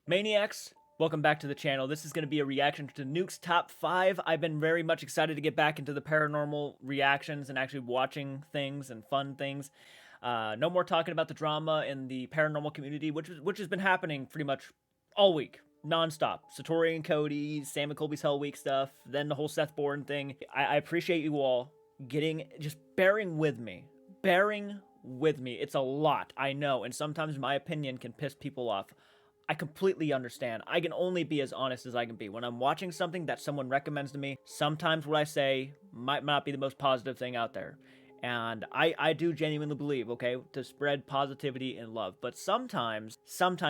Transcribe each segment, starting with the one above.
Maniacs, welcome back to the channel. This is going to be a reaction to Nuke's top 5. I've been very much excited to get back into the paranormal reactions and actually watching things and fun things. No more talking about the drama in the paranormal community, which has been happening pretty much all week, nonstop. Satori and Cody, Sam and Colby's Hell Week stuff, then the whole Seth Bourne thing. I appreciate you all just bearing with me. It's a lot, I know, and sometimes my opinion can piss people off. I completely understand. I can only be as honest as I can be. When I'm watching something that someone recommends to me, sometimes what I say might not be the most positive thing out there. And I do genuinely believe, okay, to spread positivity and love. But sometimes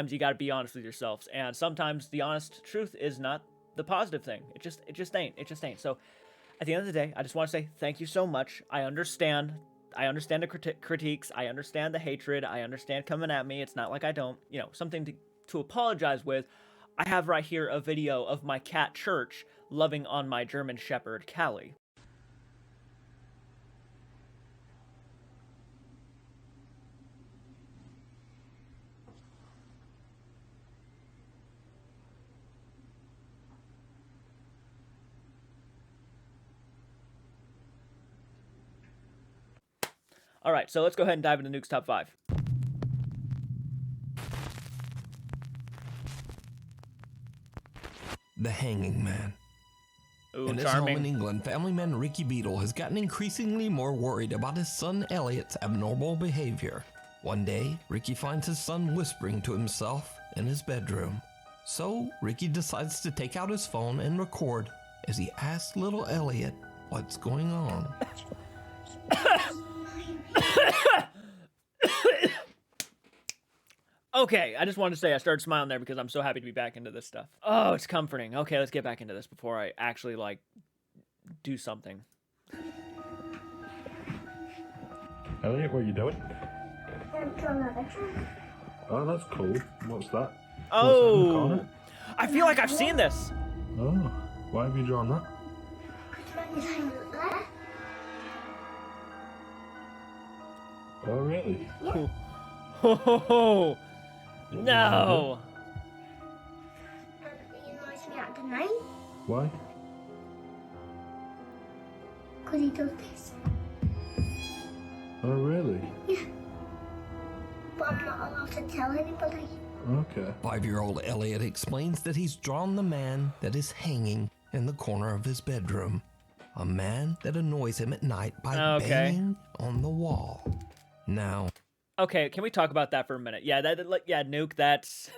you gotta be honest with yourselves. And sometimes the honest truth is not the positive thing. It just ain't. So at the end of the day, I just want to say thank you so much. I understand the critiques. I understand the hatred. I understand coming at me. It's not like I don't, something to apologize with. I have right here a video of my cat Church loving on my German Shepherd Callie. All right, so let's go ahead and dive into Nuke's top 5. The Hanging Man. Ooh, in his home in England, family man Ricky Beadle has gotten increasingly more worried about his son Elliot's abnormal behavior. One day, Ricky finds his son whispering to himself in his bedroom. So, Ricky decides to take out his phone and record as he asks little Elliot what's going on. Okay, I just wanted to say I started smiling there because I'm so happy to be back into this stuff. Oh, it's comforting. Okay, let's get back into this before I actually, do something. Elliot, what are you doing? I'm drawing a picture. Oh, that's cool. What's that? Oh, I feel like I've seen this. Oh, why have you drawn that? Oh, really? Ho ho ho! No! He annoys me at night. Why? Because he does this. Oh, really? Yeah. But I'm not allowed to tell anybody. Okay. 5-year-old Elliot explains that he's drawn the man that is hanging in the corner of his bedroom. A man that annoys him at night by banging on the wall. Now... Okay, can we talk about that for a minute? Yeah, Nuke, that's...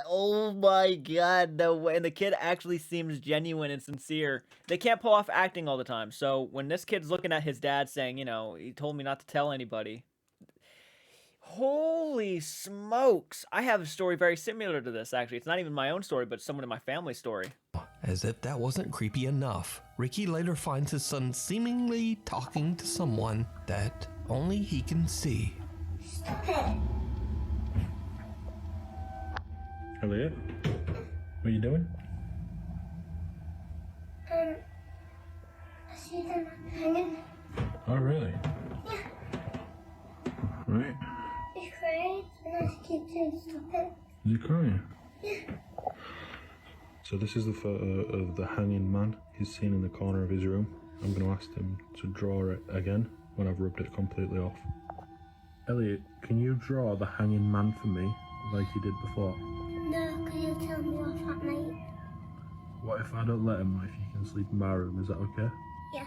oh my god, no way. And the kid actually seems genuine and sincere. They can't pull off acting all the time. So when this kid's looking at his dad saying, he told me not to tell anybody. Holy smokes. I have a story very similar to this, actually. It's not even my own story, but someone in my family's story. As if that wasn't creepy enough, Ricky later finds his son seemingly talking to someone that only he can see. Stop it. Elliot, what are you doing? I see them hanging. Oh, really? Yeah. Right. He's crying, and I keep saying stop it. Is he crying? Yeah. So this is the photo of the hanging man he's seen in the corner of his room. I'm going to ask him to draw it again when I've rubbed it completely off. Elliot, can you draw the hanging man for me like you did before? No, because he'll tell me off at night. What if I don't let him, if you can sleep in my room, is that okay? Yeah.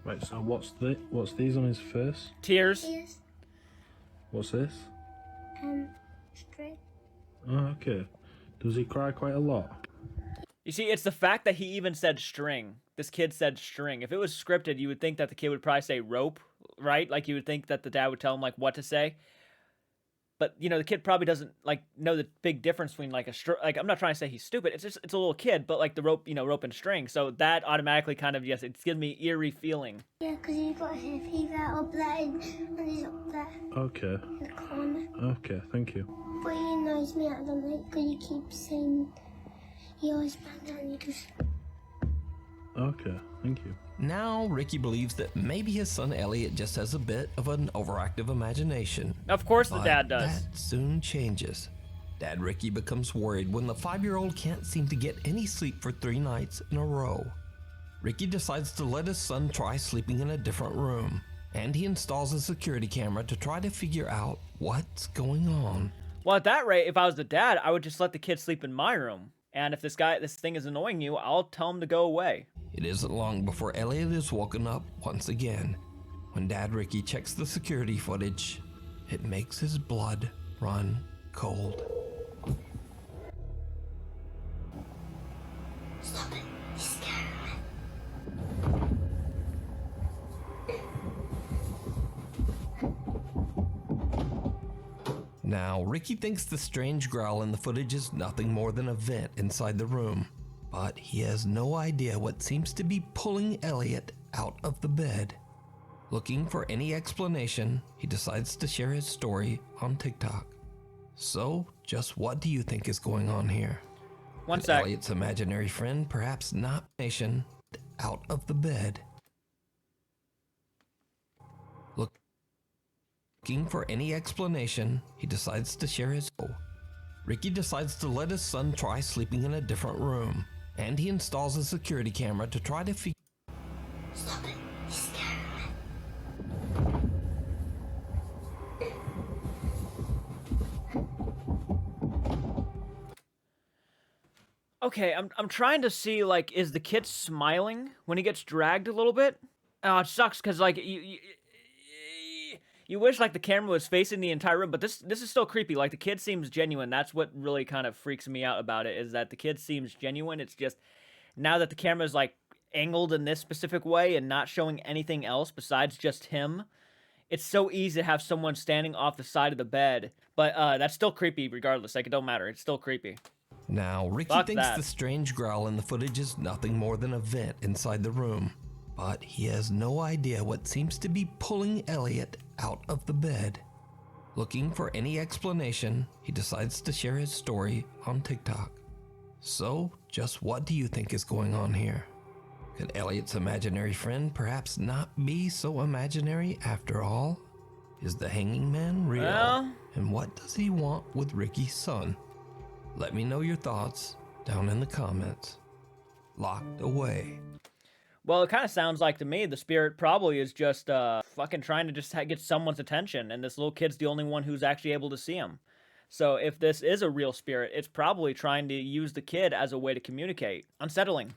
Right, so what's these on his face? Tears? Yes. What's this? Straight. Oh, okay. Does he cry quite a lot? You see, it's the fact that he even said string. This kid said string. If it was scripted, you would think that the kid would probably say rope, right? Like, you would think that the dad would tell him, what to say. But, the kid probably doesn't, know the big difference between, I'm not trying to say he's stupid. It's just, it's a little kid, but, the rope, rope and string. So that automatically kind of, yes, it's giving me eerie feeling. Yeah, because he's got his fever up there, and he's up there. Okay. In the corner. Okay, thank you. But he annoys me at the night because he keeps saying he always bangs and he just... Okay, Thank you. Now, Ricky believes that maybe his son Elliot just has a bit of an overactive imagination. Of course the But dad does. that soon changes. Dad Ricky becomes worried when the 5-year-old can't seem to get any sleep for 3 nights in a row. Ricky decides to let his son try sleeping in a different room, and he installs a security camera to try to figure out what's going on. Well, at that rate, if I was the dad, I would just let the kid sleep in my room. And if this thing is annoying you, I'll tell him to go away. It isn't long before Elliot is woken up once again. When Dad Ricky checks the security footage, it makes his blood run cold. Stop it. He's scaring me. Now, Ricky thinks the strange growl in the footage is nothing more than a vent inside the room, but he has no idea what seems to be pulling Elliot out of the bed. Looking for any explanation, he decides to share his story on TikTok. So, just what do you think is going on here? One Could sec. Elliot's imaginary friend perhaps not nation out of the bed? Looking for any explanation, he decides to share his story. Ricky decides to let his son try sleeping in a different room, and he installs a security camera to try to figure. Stop it. He's scaring me. Okay, I'm trying to see, like, is the kid smiling when he gets dragged a little bit? Oh, it sucks because, like, you wish, like, the camera was facing the entire room, but this is still creepy. Like, the kid seems genuine. That's what really kind of freaks me out about it, is that the kid seems genuine. It's just, now that the camera is, like, angled in this specific way and not showing anything else besides just him, it's so easy to have someone standing off the side of the bed. But that's still creepy regardless. Like, it don't matter. It's still creepy. Now, Ricky Fuck thinks that. the strange growl in the footage is nothing more than a vent inside the room, but he has no idea what seems to be pulling Elliot out of the bed. Looking for any explanation, he decides to share his story on TikTok. So, just what do you think is going on here? Could Elliot's imaginary friend perhaps not be so imaginary after all? Is the hanging man real? Well- And what does he want with Ricky's son? Let me know your thoughts down in the comments. Locked away. Well, it kind of sounds like to me the spirit probably is just fucking trying to just get someone's attention, and this little kid's the only one who's actually able to see him. So if this is a real spirit, it's probably trying to use the kid as a way to communicate. Unsettling.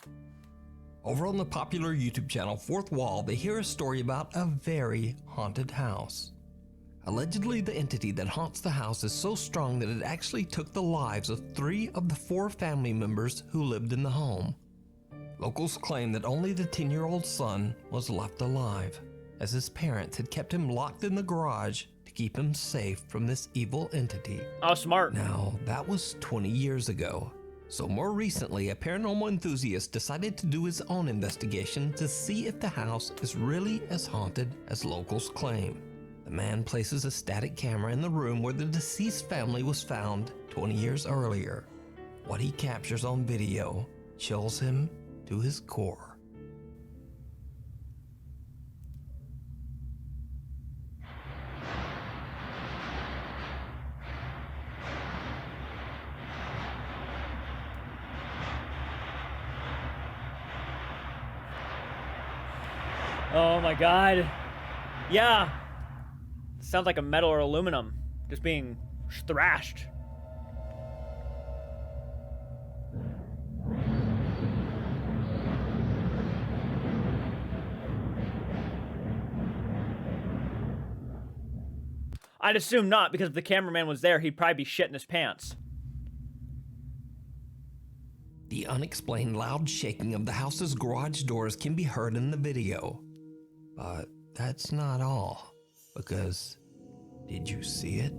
Over on the popular YouTube channel Fourth Wall, they hear a story about a very haunted house. Allegedly, the entity that haunts the house is so strong that it actually took the lives of 3 of the 4 family members who lived in the home. Locals claim that only the 10-year-old son was left alive, as his parents had kept him locked in the garage to keep him safe from this evil entity. Oh, smart. Now, that was 20 years ago. So more recently, a paranormal enthusiast decided to do his own investigation to see if the house is really as haunted as locals claim. The man places a static camera in the room where the deceased family was found 20 years earlier. What he captures on video chills him to his core. Oh my god. Yeah. Sounds like a metal or aluminum just being thrashed. I'd assume not, because if the cameraman was there, he'd probably be shitting his pants. The unexplained loud shaking of the house's garage doors can be heard in the video. But that's not all, because did you see it?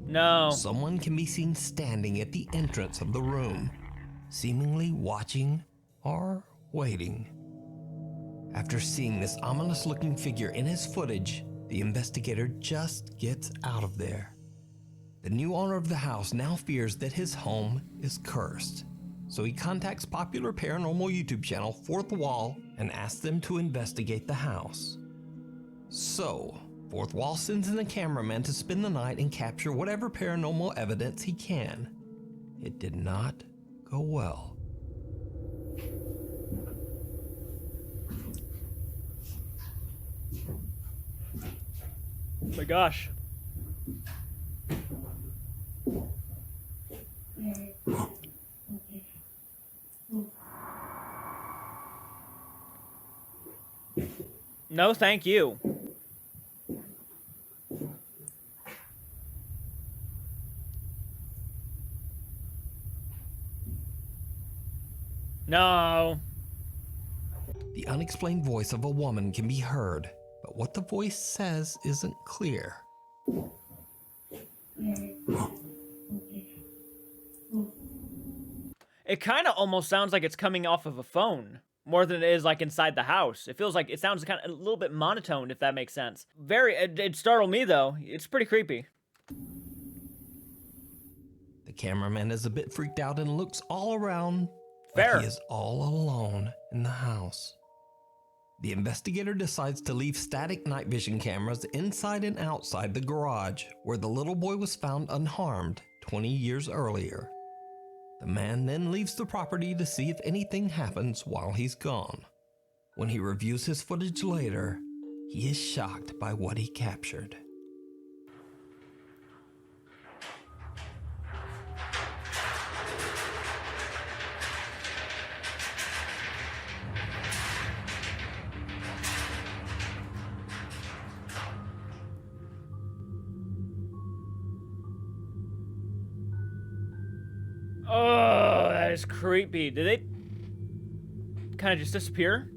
No. Someone can be seen standing at the entrance of the room, seemingly watching or waiting. After seeing this ominous-looking figure in his footage, the investigator just gets out of there. The new owner of the house now fears that his home is cursed, so he contacts popular paranormal YouTube channel Fourth Wall and asks them to investigate the house. So, Fourth Wall sends in a cameraman to spend the night and capture whatever paranormal evidence he can. It did not go well. Oh my gosh. No, thank you. No. The unexplained voice of a woman can be heard, but what the voice says isn't clear. It kind of almost sounds like it's coming off of a phone more than it is like inside the house. It feels like it sounds kind of a little bit monotone, if that makes sense. It startled me though. It's pretty creepy. The cameraman is a bit freaked out and looks all around, Fair. but he is all alone in the house. The investigator decides to leave static night vision cameras inside and outside the garage where the little boy was found unharmed 20 years earlier. The man then leaves the property to see if anything happens while he's gone. When he reviews his footage later, he is shocked by what he captured. Oh, that is creepy. Did they kind of just disappear?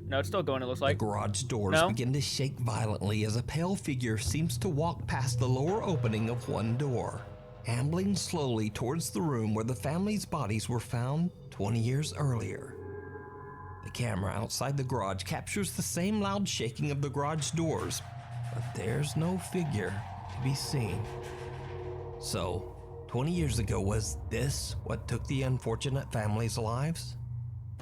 No, it's still going, it looks like. The garage doors No? begin to shake violently as a pale figure seems to walk past the lower opening of one door, ambling slowly towards the room where the family's bodies were found 20 years earlier. The camera outside the garage captures the same loud shaking of the garage doors, but there's no figure to be seen. So, 20 years ago, was this what took the unfortunate family's lives?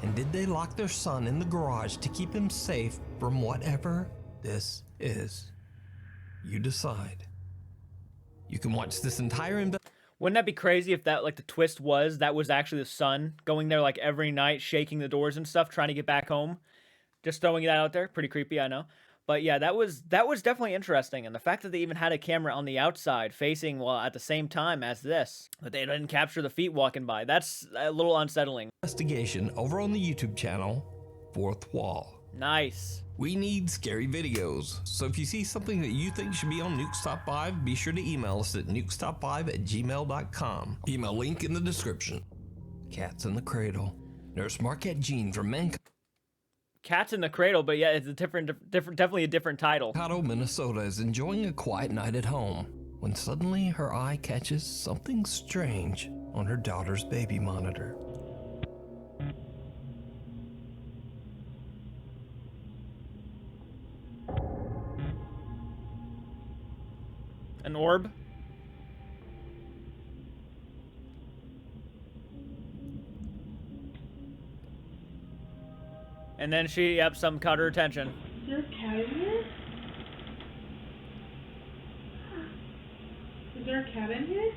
And did they lock their son in the garage to keep him safe from whatever this is? You decide. You can watch this entire Wouldn't that be crazy if that, like, the twist was that was actually the son going there, like, every night, shaking the doors and stuff, trying to get back home? Just throwing that out there. Pretty creepy, I know. But yeah, that was definitely interesting. And the fact that they even had a camera on the outside facing, well, at the same time as this, but they didn't capture the feet walking by. That's a little unsettling. investigation over on the YouTube channel, Fourth Wall. Nice. We need scary videos, so if you see something that you think should be on Nuke's Top 5, be sure to email us at nukestop5@gmail.com. Email link in the description. Cats in the Cradle. Nurse Marquette Jean from Cats in the Cradle, but yeah, it's a definitely a different title. Mankato, Minnesota is enjoying a quiet night at home when suddenly her eye catches something strange on her daughter's baby monitor. An orb? And then she, yep, some caught her attention. Is there a cat in here? Is there a cat in here?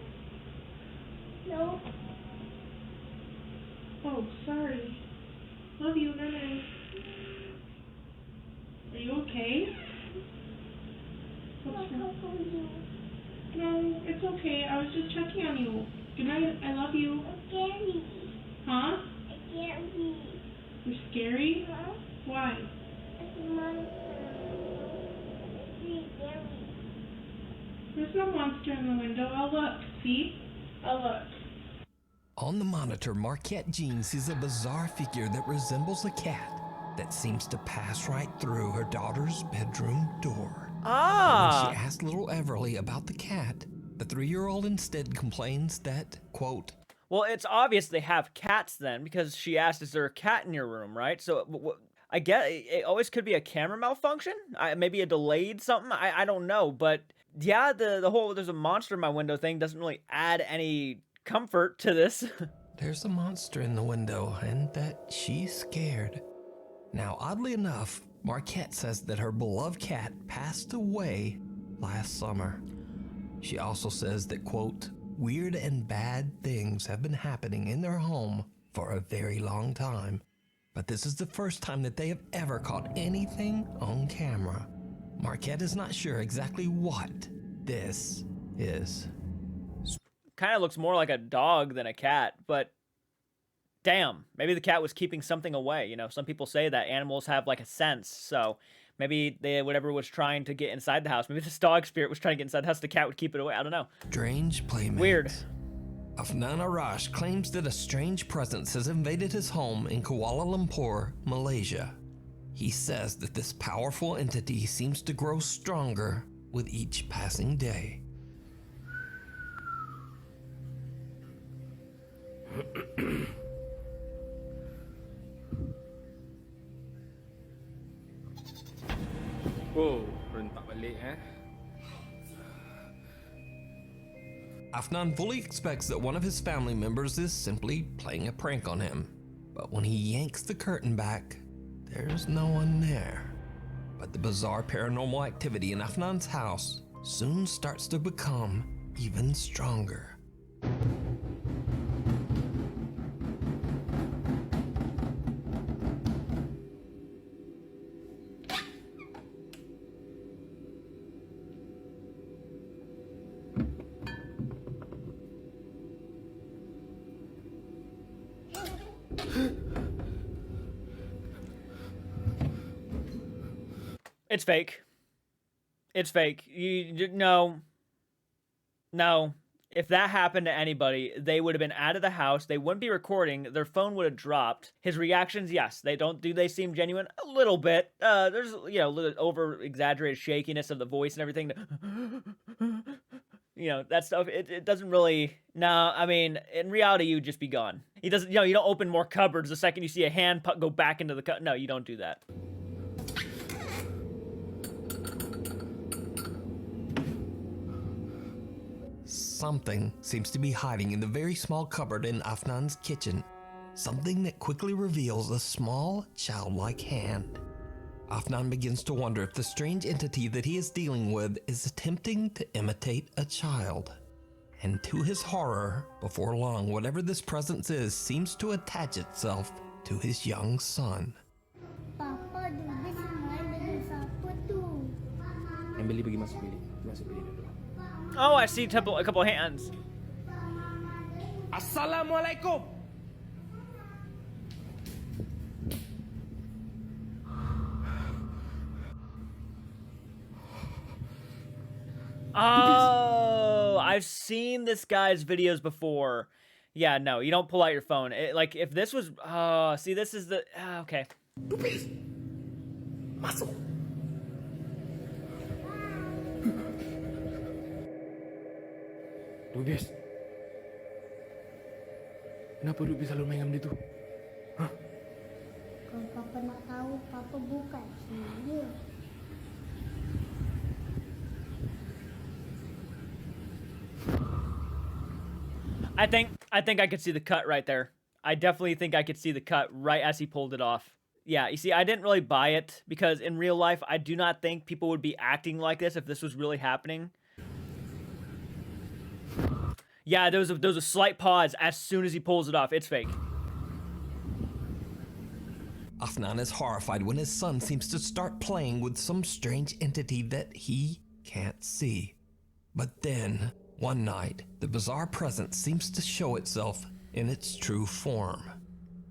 No. Oh, sorry. Love you, Nene. Are you okay? What's wrong? No, it's okay. I was just checking on you. Good night. I love you. It's scary. Huh? It's scary. You're scary? Huh? Why? It's a monster. It's really scary. There's no monster in the window. I'll look. See? I'll look. On the monitor, Marquette Jean sees a bizarre figure that resembles a cat that seems to pass right through her daughter's bedroom door. When Ah! she asks little Everly about the cat, the 3-year-old instead complains that, quote, Well, it's obvious they have cats then, because she asked, is there a cat in your room, right? So, I get it always could be a camera malfunction, maybe a delayed something, I don't know, but yeah, the whole there's a monster in my window thing doesn't really add any comfort to this. there's a monster in the window and that she's scared. Now, oddly enough, Marquette says that her beloved cat passed away last summer. She also says that, quote, weird and bad things have been happening in their home for a very long time, but this is the first time that they have ever caught anything on camera. Marquette is not sure exactly what this is. Kind of looks more like a dog than a cat, but damn, maybe the cat was keeping something away. You know, some people say that animals have like a sense, so maybe whatever was trying to get inside the house, maybe this dog spirit was trying to get inside the house, the cat would keep it away. I don't know. Strange playmates. Weird. Afnan Arash claims that a strange presence has invaded his home in Kuala Lumpur, Malaysia. He says that this powerful entity seems to grow stronger with each passing day. Oh, rentak balik Afnan fully expects that one of his family members is simply playing a prank on him. But when he yanks the curtain back, there's no one there. But the bizarre paranormal activity in Afnan's house soon starts to become even stronger. It's fake. It's fake. No. If that happened to anybody, they would have been out of the house. They wouldn't be recording. Their phone would have dropped. His reactions, yes, do they seem genuine? A little bit. There's, you know, a little over-exaggerated shakiness of the voice and everything. You know, that stuff, it doesn't really, no, I mean, in reality, you'd just be gone. He doesn't, you know, you don't open more cupboards the second you see a hand go back into the cupboard. No, you don't do that. Something seems to be hiding in the very small cupboard in Afnan's kitchen. Something that quickly reveals a small, childlike hand. Afnan begins to wonder if the strange entity that he is dealing with is attempting to imitate a child. And to his horror, before long, whatever this presence is seems to attach itself to his young son. Papa, dia semain dengan siapa tu? Yang beli pergi masuk bilik. Masuk bilik dulu. Oh, I see a couple hands. Assalamualaikum. Oh, I've seen this guy's videos before. Yeah, no, you don't pull out your phone. Like, if this was, see, this is the, okay. Masuk. Dubis. Kenapa Dubis selalu main dengan dia tu? Hah? Kalau Papa nak tahu, Papa bukan dia. I think I could see the cut right there. I definitely think I could see the cut right as he pulled it off. Yeah, you see, I didn't really buy it because in real life, I do not think people would be acting like this if this was really happening. Yeah, there was a slight pause as soon as he pulls it off. It's fake. Afnan is horrified when his son seems to start playing with some strange entity that he can't see. But then, one night, the bizarre presence seems to show itself in its true form.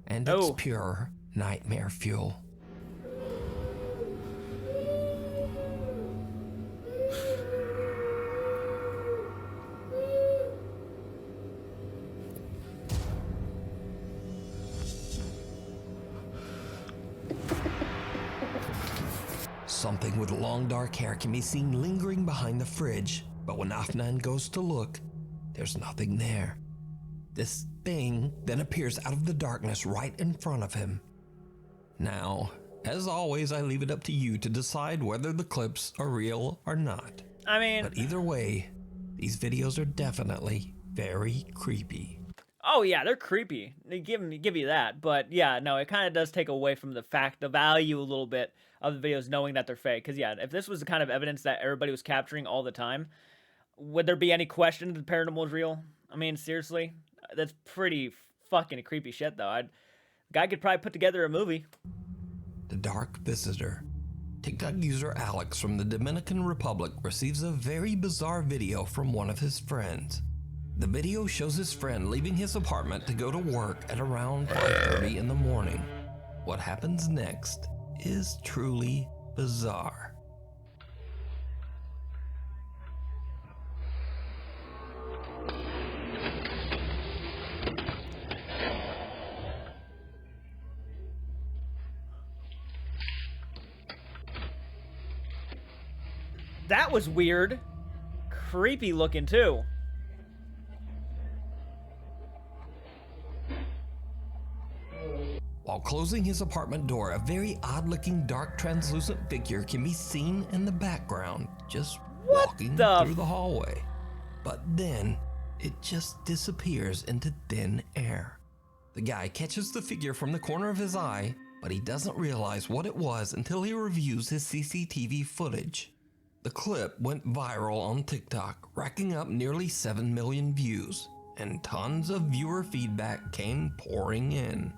And it's pure nightmare fuel. Something with long dark hair can be seen lingering behind the fridge, but when Afnan goes to look, there's nothing there. This thing then appears out of the darkness right in front of him. Now, as always, I leave it up to you to decide whether the clips are real or not. I mean, but either way, these videos are definitely very creepy. Oh yeah, they're creepy. They give you that, but yeah, no, it kind of does take away from the value a little bit of the videos, knowing that they're fake. Because yeah, if this was the kind of evidence that everybody was capturing all the time, would there be any question that the paranormal is real? I mean, seriously, that's pretty fucking creepy shit, though. Guy could probably put together a movie. The Dark Visitor. TikTok user Alex from the Dominican Republic receives a very bizarre video from one of his friends. The video shows his friend leaving his apartment to go to work at around 5:30 in the morning. What happens next is truly bizarre. That was weird. Creepy looking, too. While closing his apartment door, a very odd-looking dark translucent figure can be seen in the background, just walking through the hallway. But then, it just disappears into thin air. The guy catches the figure from the corner of his eye, but he doesn't realize what it was until he reviews his CCTV footage. The clip went viral on TikTok, racking up nearly 7 million views, and tons of viewer feedback came pouring in.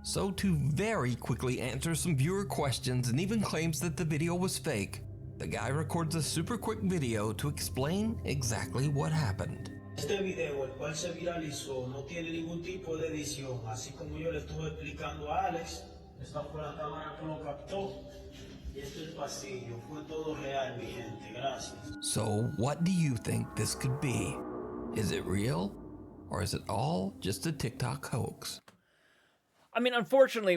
So to very quickly answer some viewer questions and even claims that the video was fake, the guy records a super quick video to explain exactly what happened. Este video, el cual se viralizó, no tiene ningún tipo de edición, así como yo le estuve explicando a Alex. Esta fue la cámara que lo captó. Y este es el pasillo, fue todo real, mi gente, gracias. So what do you think this could be? Is it real? Or is it all just a TikTok hoax? I mean, unfortunately,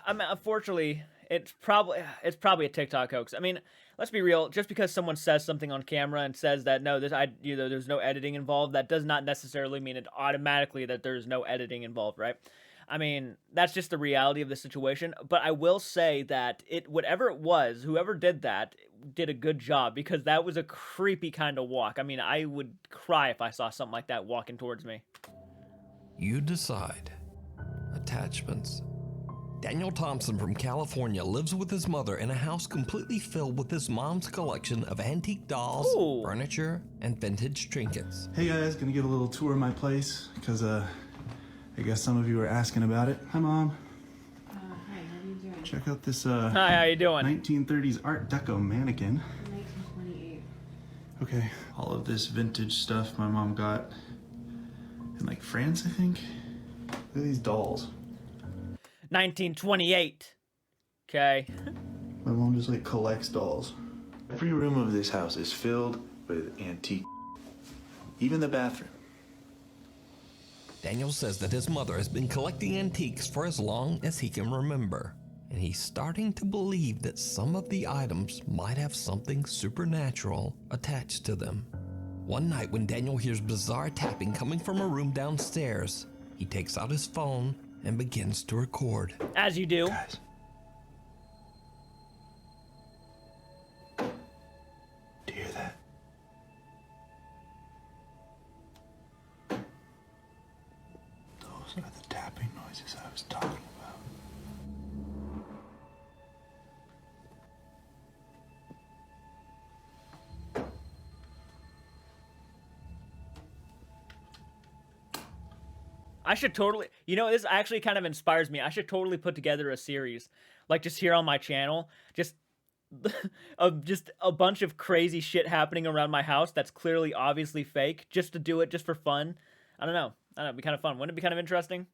unfortunately, it's probably a TikTok hoax. I mean, let's be real. Just because someone says something on camera and says that no, there's no editing involved, that does not necessarily mean it automatically that there's no editing involved, right? I mean, that's just the reality of the situation. But I will say that whatever it was, whoever did that did a good job, because that was a creepy kind of walk. I mean, I would cry if I saw something like that walking towards me. You decide. Attachments. Daniel Thompson from California lives with his mother in a house completely filled with his mom's collection of antique dolls, Ooh. furniture, and vintage trinkets. Hey guys, gonna give a little tour of my place, because I guess some of you were asking about it. Hi Mom. Hi, how are you doing? Check out this Hi, how you doing? 1930s Art Deco mannequin. 1928. Okay, all of this vintage stuff my mom got in like France, I think. Look at these dolls. 1928. Okay. My mom just like collects dolls. Every room of this house is filled with antique. Even the bathroom. Daniel says that his mother has been collecting antiques for as long as he can remember, and he's starting to believe that some of the items might have something supernatural attached to them. One night when Daniel hears bizarre tapping coming from a room downstairs, he takes out his phone and begins to record. As you do. Guys. Do you hear that? Those are the tapping noises I was talking about. I should totally, this actually kind of inspires me. I should totally put together a series, like just here on my channel, just a bunch of crazy shit happening around my house that's clearly, obviously fake, just to do it, just for fun. I don't know. It'd be kind of fun. Wouldn't it be kind of interesting?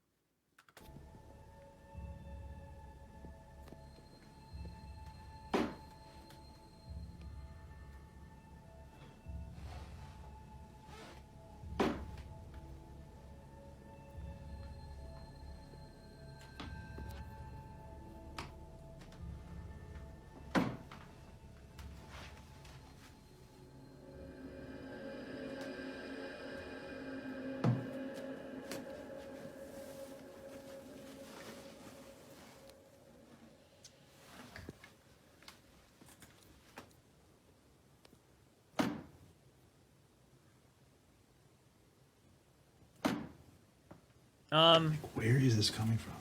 Where is this coming from?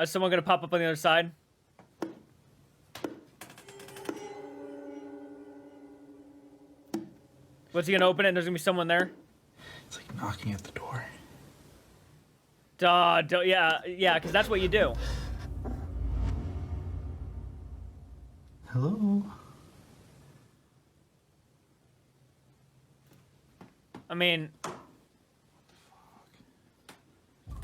Is someone gonna pop up on the other side? What's he gonna open it and there's gonna be someone there? It's like knocking at the door. Duh, yeah, because that's what you do. Hello? I mean...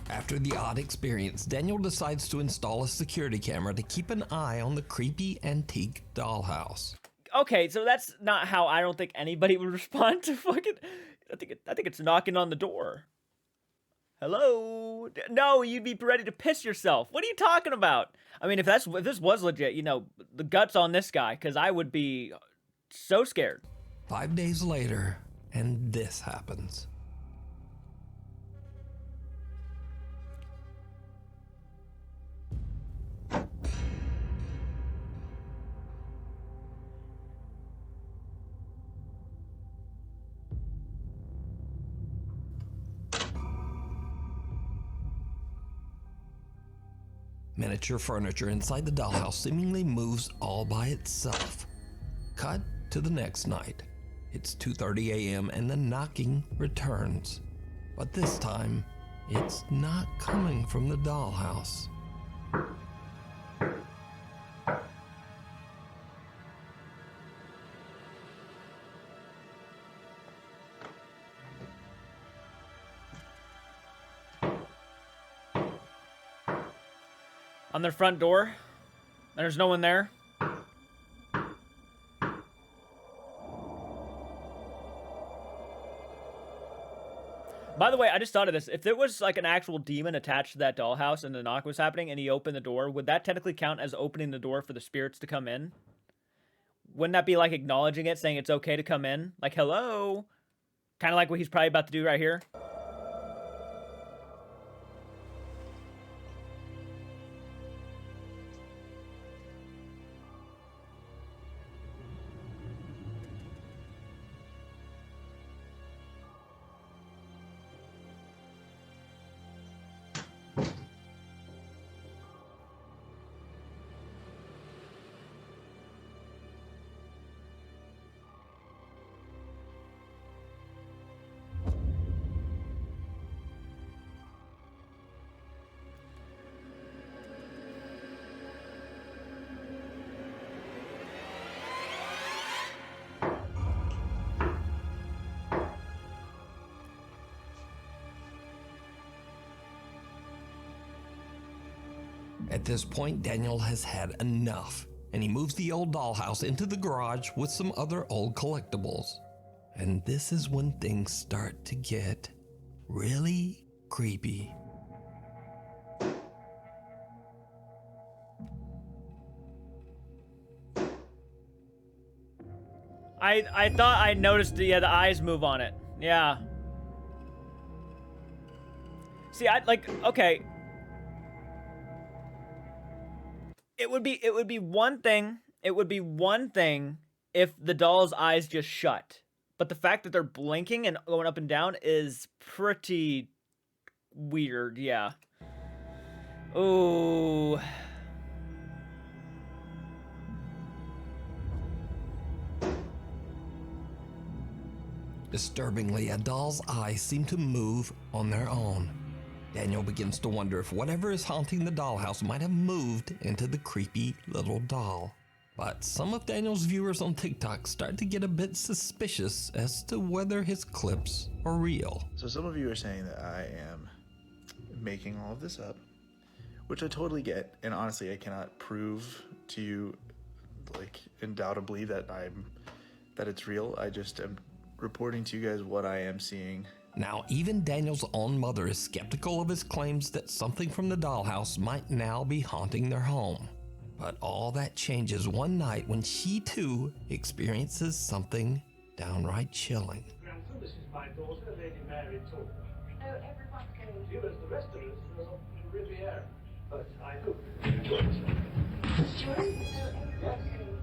After the odd experience, Daniel decides to install a security camera to keep an eye on the creepy antique dollhouse. Okay, so that's not how I don't think anybody would respond to fucking... I think it's knocking on the door. Hello? No, you'd be ready to piss yourself. What are you talking about? I mean, if this was legit, you know, the guts on this guy, because I would be so scared. 5 days later, and this happens. Miniature furniture inside the dollhouse seemingly moves all by itself. Cut to the next night. It's 2:30 a.m. and the knocking returns. But this time, it's not coming from the dollhouse. On their front door, and there's no one there. By the way, I just thought of this. If there was like an actual demon attached to that dollhouse and the knock was happening and he opened the door, would that technically count as opening the door for the spirits to come in? Wouldn't that be like acknowledging it, saying it's okay to come in? Like, hello? Kind of like what he's probably about to do right here. At this point, Daniel has had enough, and he moves the old dollhouse into the garage with some other old collectibles. And this is when things start to get really creepy. I thought I noticed the eyes move on it. Yeah. See, okay. It would be one thing. It would be one thing if the doll's eyes just shut. But the fact that they're blinking and going up and down is pretty weird. Yeah. Ooh. Disturbingly, a doll's eyes seem to move on their own. Daniel begins to wonder if whatever is haunting the dollhouse might have moved into the creepy little doll. But some of Daniel's viewers on TikTok start to get a bit suspicious as to whether his clips are real. So some of you are saying that I am making all of this up, which I totally get, and honestly I cannot prove to you like undoubtedly that it's real. I just am reporting to you guys what I am seeing. Now, even Daniel's own mother is skeptical of his claims that something from the dollhouse might now be haunting their home. But all that changes one night when she too experiences something downright chilling. Grandson, this is my daughter, Lady Mary Talk. Oh, everyone's going. You, as the rest of us, are on the Riviera. But I hope you enjoy yourself. Sure? Oh, everyone's going.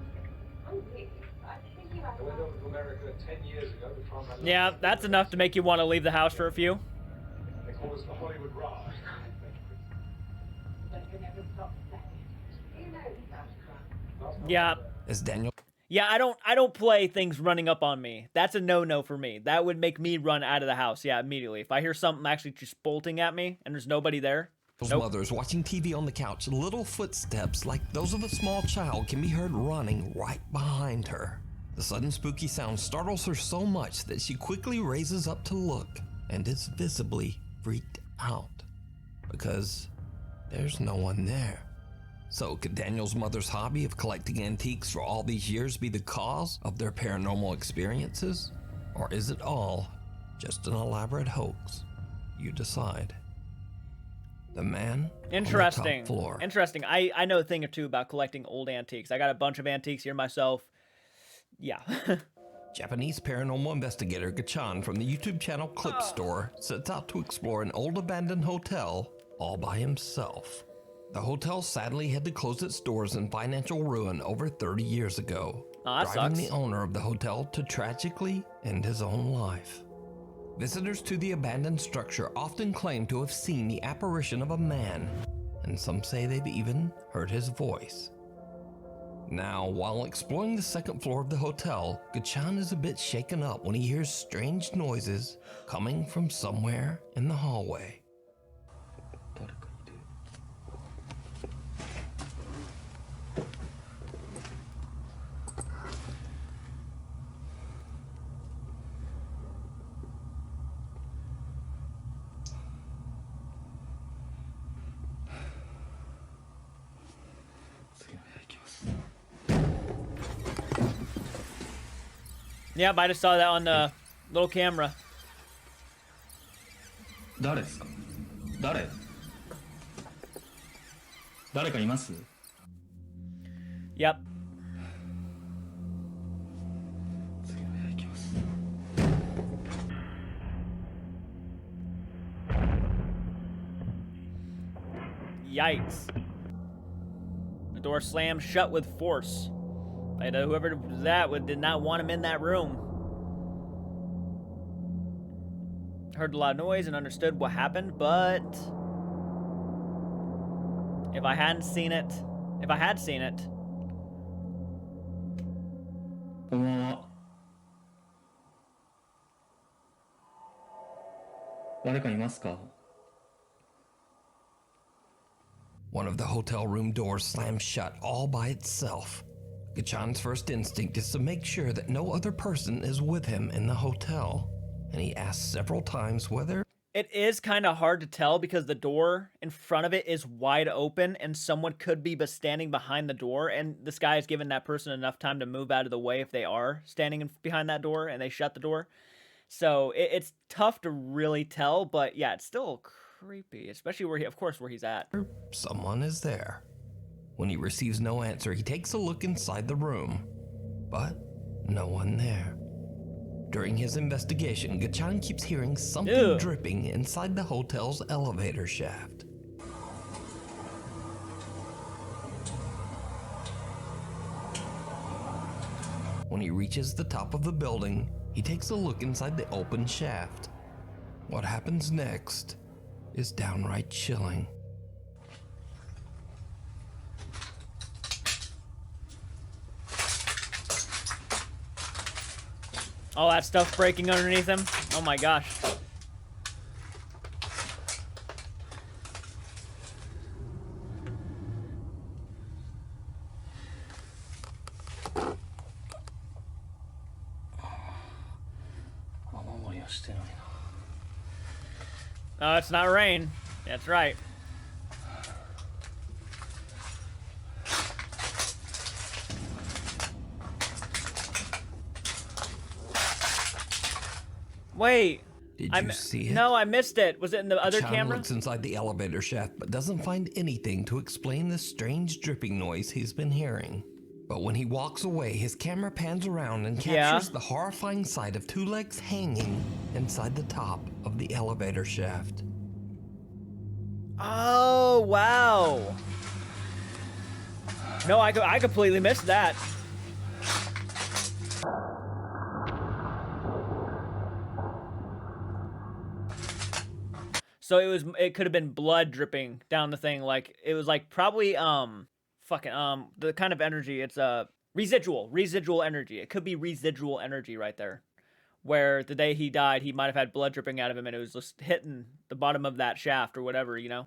I'm really. I'm thinking about over 10 years ago to try my luck. Yeah, that's enough to make you want to leave the house for a few. They call us the Hollywood Raj. Yeah. As Daniel Yeah, I don't play things running up on me. That's a no-no for me. That would make me run out of the house, yeah, immediately. If I hear something actually just bolting at me and there's nobody there. Nope. mother is watching TV on the couch. Little footsteps like those of a small child can be heard running right behind her. The sudden spooky sound startles her so much that she quickly raises up to look and is visibly freaked out because there's no one there. So could Daniel's mother's hobby of collecting antiques for all these years be the cause of their paranormal experiences? Or is it all just an elaborate hoax? You decide. The man Interesting. on the top floor. Interesting. I know a thing or two about collecting old antiques. I got a bunch of antiques here myself. Yeah. Japanese paranormal investigator Gachan from the YouTube channel Clip Store sets out to explore an old abandoned hotel all by himself. The hotel sadly had to close its doors in financial ruin over 30 years ago, Oh, that driving sucks. the owner of the hotel to tragically end his own life. Visitors to the abandoned structure often claim to have seen the apparition of a man, and some say they've even heard his voice. Now, while exploring the second floor of the hotel, Gachan is a bit shaken up when he hears strange noises coming from somewhere in the hallway. Yep, I just saw that on the little camera. 誰ですか？誰かいます？ Yep. 次の部屋行きます。 Yikes. The door slammed shut with force. And whoever was that did not want him in that room. Heard a lot of noise and understood what happened, but if I had seen it, こんばんは。誰かいますか？ One of the hotel room doors slams shut all by itself. Gachan's first instinct is to make sure that no other person is with him in the hotel, and he asks several times whether it is kind of hard to tell because the door in front of it is wide open and someone could be standing behind the door, and this guy has given that person enough time to move out of the way if they are standing behind that door and they shut the door. So it's tough to really tell, but yeah, it's still creepy, especially where he's at. someone is there. When he receives no answer, he takes a look inside the room, but no one there. During his investigation, Gachan keeps hearing something dripping inside the hotel's elevator shaft. When he reaches the top of the building, he takes a look inside the open shaft. What happens next is downright chilling. All that stuff breaking underneath him. Oh my gosh. Oh, it's not rain. That's right. Wait. Did you see it? No, I missed it. Was it in the other Chan camera? looks inside the elevator shaft but doesn't find anything to explain the strange dripping noise he's been hearing. But when he walks away, his camera pans around and captures the horrifying sight of two legs hanging inside the top of the elevator shaft. Oh, wow. No, I completely missed that. So it could have been blood dripping down the thing. Like it was like probably the kind of energy. It's residual energy. It could be residual energy right there. Where the day he died, he might have had blood dripping out of him, and it was just hitting the bottom of that shaft or whatever, you know?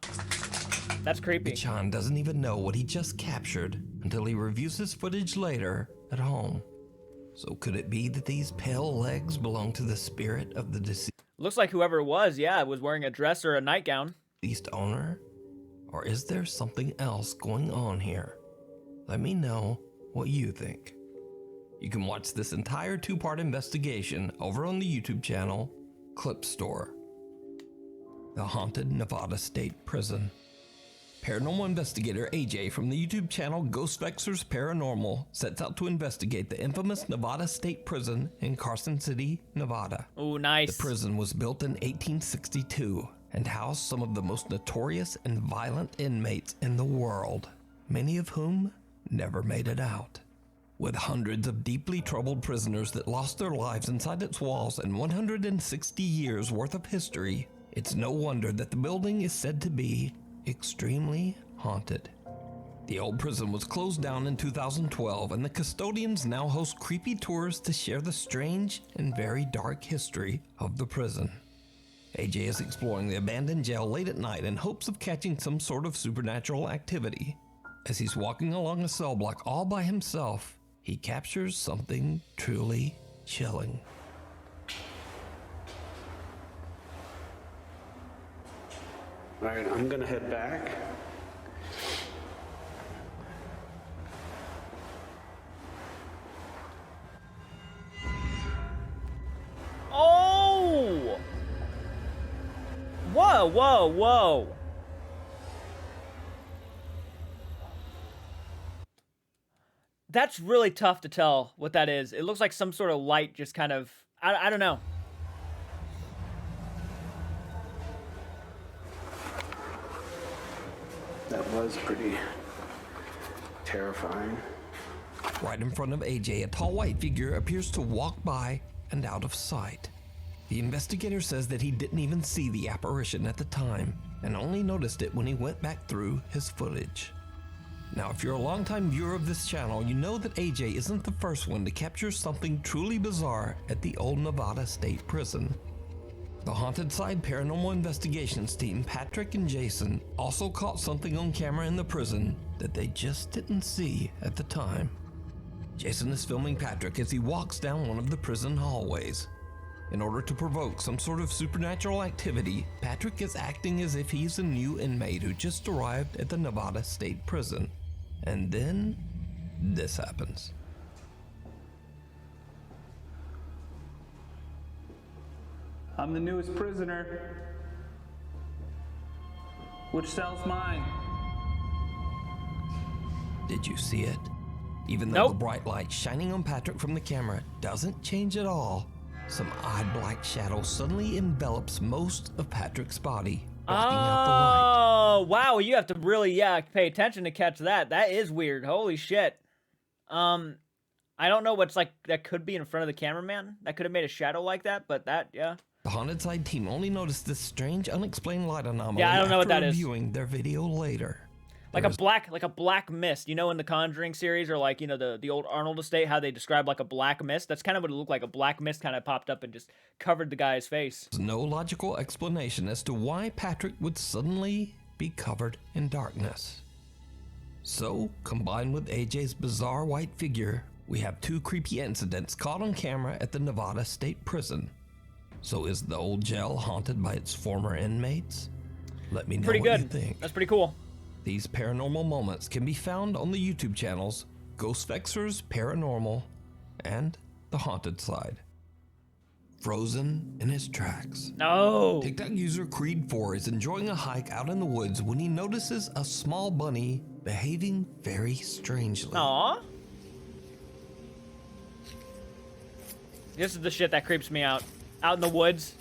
That's creepy. Chan doesn't even know what he just captured until he reviews his footage later at home. So could it be that these pale legs belong to the spirit of the deceased Looks like whoever it was wearing a dress or a nightgown. owner? Or is there something else going on here? Let me know what you think. You can watch this entire 2-part investigation over on the YouTube channel Clip Store. The Haunted Nevada State Prison. Paranormal investigator AJ from the YouTube channel Ghost Vexers Paranormal sets out to investigate the infamous Nevada State Prison in Carson City, Nevada. Oh, nice. The prison was built in 1862 and housed some of the most notorious and violent inmates in the world, many of whom never made it out. With hundreds of deeply troubled prisoners that lost their lives inside its walls and 160 years worth of history, it's no wonder that the building is said to be extremely haunted. The old prison was closed down in 2012, and the custodians now host creepy tours to share the strange and very dark history of the prison. AJ is exploring the abandoned jail late at night in hopes of catching some sort of supernatural activity. As he's walking along a cell block all by himself, he captures something truly chilling. All right, I'm gonna head back. Oh! Whoa, whoa, whoa. That's really tough to tell what that is. It looks like some sort of light just kind of, I don't know. That was pretty terrifying. Right in front of AJ, a tall white figure appears to walk by and out of sight. The investigator says that he didn't even see the apparition at the time and only noticed it when he went back through his footage. Now, if you're a longtime viewer of this channel, you know that AJ isn't the first one to capture something truly bizarre at the old Nevada State Prison. The Haunted Side Paranormal Investigations team, Patrick and Jason, also caught something on camera in the prison that they just didn't see at the time. Jason is filming Patrick as he walks down one of the prison hallways. In order to provoke some sort of supernatural activity, Patrick is acting as if he's a new inmate who just arrived at the Nevada State Prison. And then, this happens. I'm the newest prisoner. Which cell's mine? Did you see it? Even though the bright light shining on Patrick from the camera doesn't change at all, some odd black shadow suddenly envelops most of Patrick's body, blocking out the light. Oh, wow, you have to really, pay attention to catch that. That is weird. Holy shit. I don't know what's like, that could be in front of the cameraman. That could have made a shadow like that, but that, yeah. The Haunted Side team only noticed this strange, unexplained light anomaly Yeah, I don't know what that is. reviewing their video later. Like a black mist, you know, in the Conjuring series, or like, you know, the old Arnold estate, how they describe like a black mist. That's kind of what it looked like. A black mist kind of popped up and just covered the guy's face. There's no logical explanation as to why Patrick would suddenly be covered in darkness. So, combined with AJ's bizarre white figure, we have two creepy incidents caught on camera at the Nevada State Prison. So is the old jail haunted by its former inmates? Let me know what you think. That's pretty cool. These paranormal moments can be found on the YouTube channels Ghost Vexers Paranormal and The Haunted Side. Frozen in his tracks. No. TikTok user Creed4 is enjoying a hike out in the woods when he notices a small bunny behaving very strangely. Aww. This is the shit that creeps me out. Out in the woods.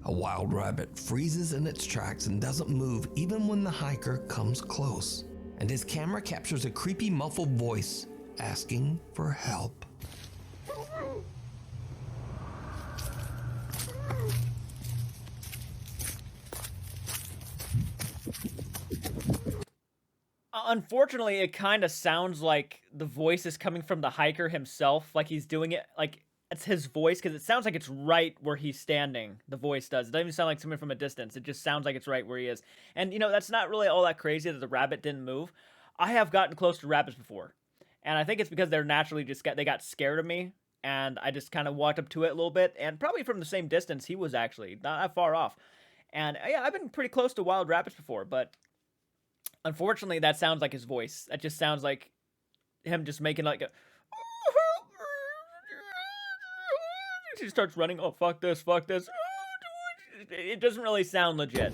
A wild rabbit freezes in its tracks and doesn't move even when the hiker comes close. And his camera captures a creepy muffled voice asking for help. Unfortunately, it kind of sounds like the voice is coming from the hiker himself, like he's doing it, like it's his voice, because it sounds like it's right where he's standing. The voice does. It doesn't even sound like something from a distance. It just sounds like it's right where he is. And, you know, that's not really all that crazy that the rabbit didn't move. I have gotten close to rabbits before, and I think it's because they're naturally they got scared of me, and I just kind of walked up to it a little bit, and probably from the same distance he was actually, not that far off. And, yeah, I've been pretty close to wild rabbits before, but unfortunately, that sounds like his voice. That just sounds like him just making like a... He starts running. Oh, fuck this, fuck this. It doesn't really sound legit.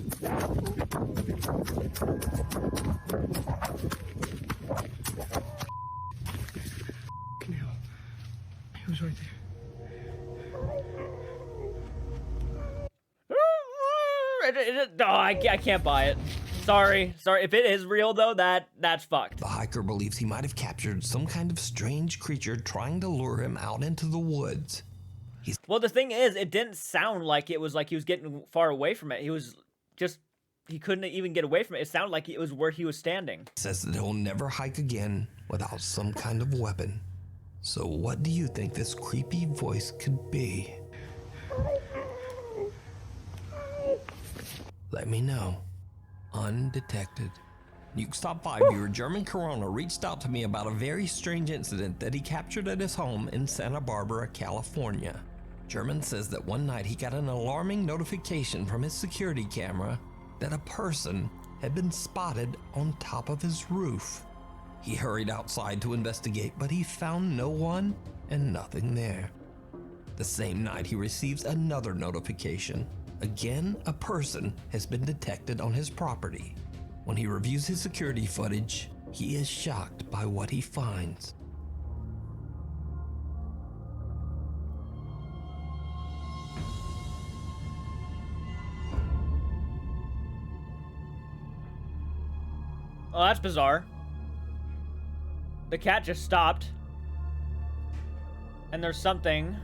He was right there. Oh, I can't buy it. Sorry. If it is real, though, that's fucked. The hiker believes he might have captured some kind of strange creature trying to lure him out into the woods. Well, the thing is, it didn't sound like it was like he was getting far away from it. He couldn't even get away from it. It sounded like it was where he was standing. Says that he'll never hike again without some kind of weapon. So what do you think this creepy voice could be? Let me know. Undetected. Nukes Top 5 viewer German Corona reached out to me about a very strange incident that he captured at his home in Santa Barbara, California. German says that one night he got an alarming notification from his security camera that a person had been spotted on top of his roof. He hurried outside to investigate, but he found no one and nothing there. The same night he receives another notification. Again, a person has been detected on his property. When he reviews his security footage, he is shocked by what he finds. Oh, that's bizarre. The cat just stopped. And there's something.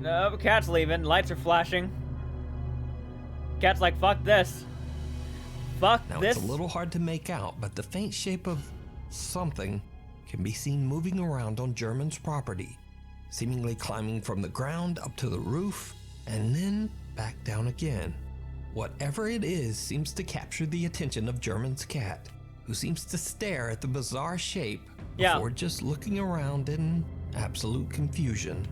No, cat's leaving. Lights are flashing. Cat's like, fuck this. Fuck now, this. It's a little hard to make out, but the faint shape of something can be seen moving around on German's property, seemingly climbing from the ground up to the roof and then back down again. Whatever it is seems to capture the attention of German's cat, who seems to stare at the bizarre shape before just looking around in absolute confusion.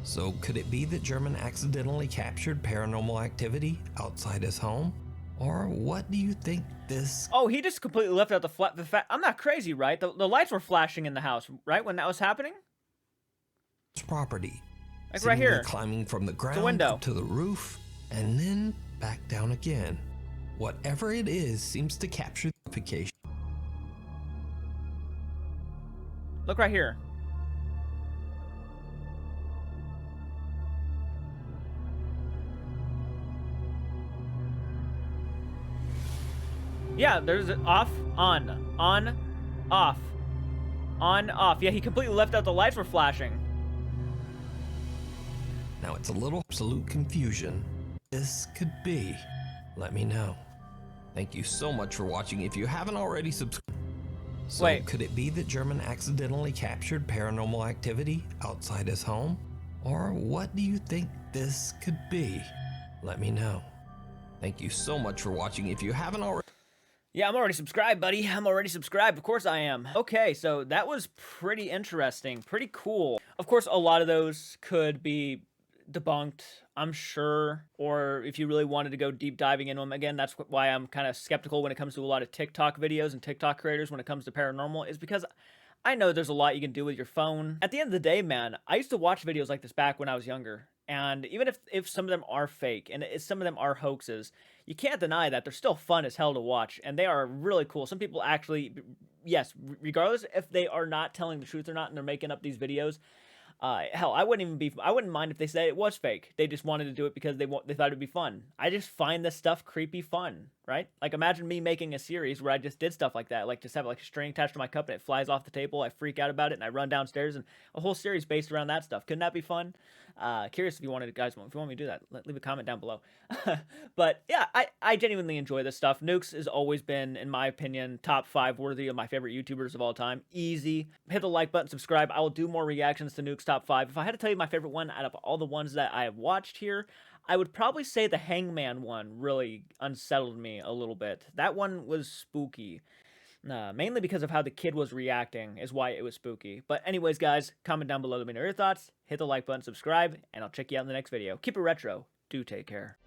So could it be that German accidentally captured paranormal activity outside his home? Or what do you think this... Oh, he just completely left out the fact. I'm not crazy, right? The lights were flashing in the house, right? When that was happening? Property. Like right here. Climbing from the ground up to the roof and then back down again. Whatever it is seems to capture the notification. Look right here. Yeah, there's an off, on, off, on, off. Yeah, he completely left out the lights were flashing. Now it's a little absolute confusion. This could be. Let me know. Thank you so much for watching. If you haven't already subscribed. So wait, could it be that German accidentally captured paranormal activity outside his home? Or what do you think this could be? Let me know. Thank you so much for watching. If you haven't already... Yeah, I'm already subscribed, buddy. I'm already subscribed. Of course I am. Okay, so that was pretty interesting. Pretty cool. Of course, a lot of those could be debunked, I'm sure. Or if you really wanted to go deep diving into them. Again, that's why I'm kind of skeptical when it comes to a lot of TikTok videos and TikTok creators when it comes to paranormal. Is because I know there's a lot you can do with your phone. At the end of the day, man, I used to watch videos like this back when I was younger. And even if some of them are fake and some of them are hoaxes, you can't deny that they're still fun as hell to watch, and they are really cool. Some people actually, yes, regardless if they are not telling the truth or not, and they're making up these videos. Hell, I wouldn't mind if they said it was fake. They just wanted to do it because they thought it'd be fun. I just find this stuff creepy fun, right? Like, imagine me making a series where I just did stuff like that, like just have like a string attached to my cup and it flies off the table. I freak out about it and I run downstairs, and a whole series based around that stuff. Couldn't that be fun? Curious if you wanted, guys, if you want me to do that, leave a comment down below. But yeah, I genuinely enjoy this stuff. Nukes has always been, in my opinion, top 5 worthy of my favorite YouTubers of all time. Easy. Hit the like button, subscribe. I will do more reactions to Nukes top 5. If I had to tell you my favorite one out of all the ones that I have watched here, I would probably say the Hangman one really unsettled me a little bit. That one was spooky. Mainly because of how the kid was reacting is why it was spooky. But anyways, guys, comment down below to let me know your thoughts. Hit the like button, subscribe, and I'll check you out in the next video. Keep it retro. Do take care.